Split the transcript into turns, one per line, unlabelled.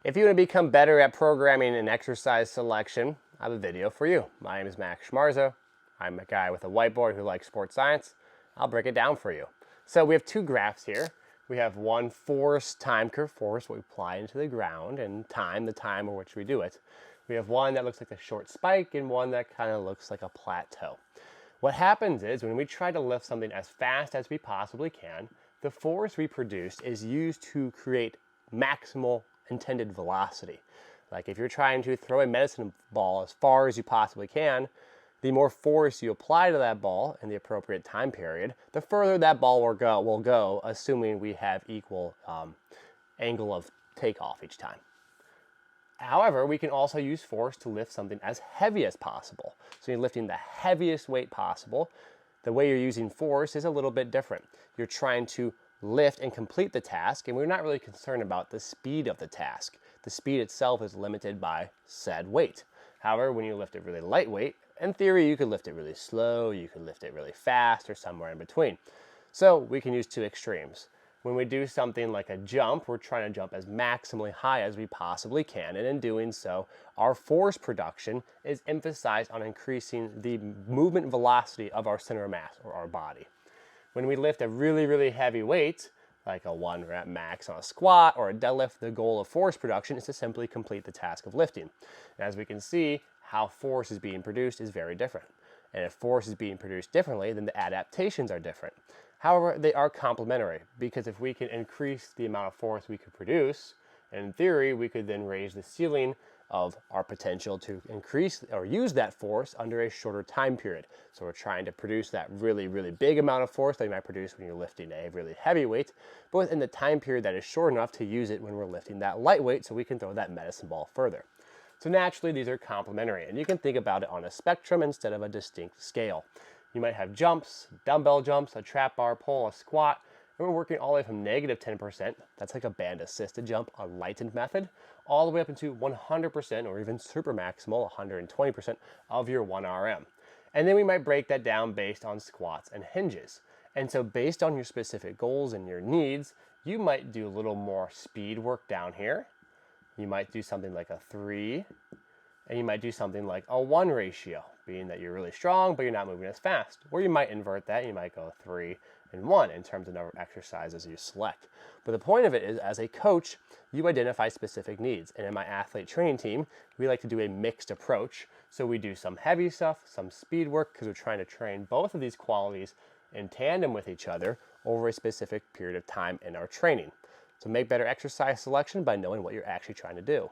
If you want to become better at programming and exercise selection, I have a video for you. My name is Max Schmarzo. I'm a guy with a whiteboard who likes sports science. I'll break it down for you. So we have two graphs here. We have one force time curve, force what we apply into the ground, and time, the time in which we do it. We have one that looks like a short spike and one that kind of looks like a plateau. What happens is when we try to lift something as fast as we possibly can, the force we produce is used to create maximal intended velocity. Like if you're trying to throw a medicine ball as far as you possibly can, the more force you apply to that ball in the appropriate time period, the further that ball will go, assuming we have equal angle of takeoff each time. However, we can also use force to lift something as heavy as possible. So you're lifting the heaviest weight possible. The way you're using force is a little bit different. You're trying to lift and complete the task, and we're not really concerned about the speed of the task. The speed itself is limited by said weight. However, when you lift it really lightweight, in theory, you could lift it really slow, you could lift it really fast, or somewhere in between. So we can use two extremes. When we do something like a jump, we're trying to jump as maximally high as we possibly can, and in doing so, our force production is emphasized on increasing the movement velocity of our center of mass, or our body. When we lift a really, really heavy weight, like a 1 rep max on a squat or a deadlift, the goal of force production is to simply complete the task of lifting. And as we can see, how force is being produced is very different. And if force is being produced differently, then the adaptations are different. However, they are complementary, because if we can increase the amount of force we could produce, in theory, we could then raise the ceiling of our potential to increase or use that force under a shorter time period. So we're trying to produce that really, really big amount of force that you might produce when you're lifting a really heavy weight, but within the time period that is short enough to use it when we're lifting that lightweight so we can throw that medicine ball further. So naturally, these are complementary, and you can think about it on a spectrum instead of a distinct scale. You might have jumps, dumbbell jumps, a trap bar pull, a squat, and we're working all the way from negative 10%, that's like a band assisted jump, a lightened method, all the way up into 100% or even super maximal, 120% of your 1RM. And then we might break that down based on squats and hinges. And so based on your specific goals and your needs, you might do a little more speed work down here. You might do something like a 3, and you might do something like a 1 ratio, being that you're really strong, but you're not moving as fast. Or you might invert that, you might go 3 and 1 in terms of number of exercises you select. But the point of it is, as a coach, you identify specific needs. And in my athlete training team, we like to do a mixed approach. So we do some heavy stuff, some speed work, because we're trying to train both of these qualities in tandem with each other over a specific period of time in our training. So make better exercise selection by knowing what you're actually trying to do.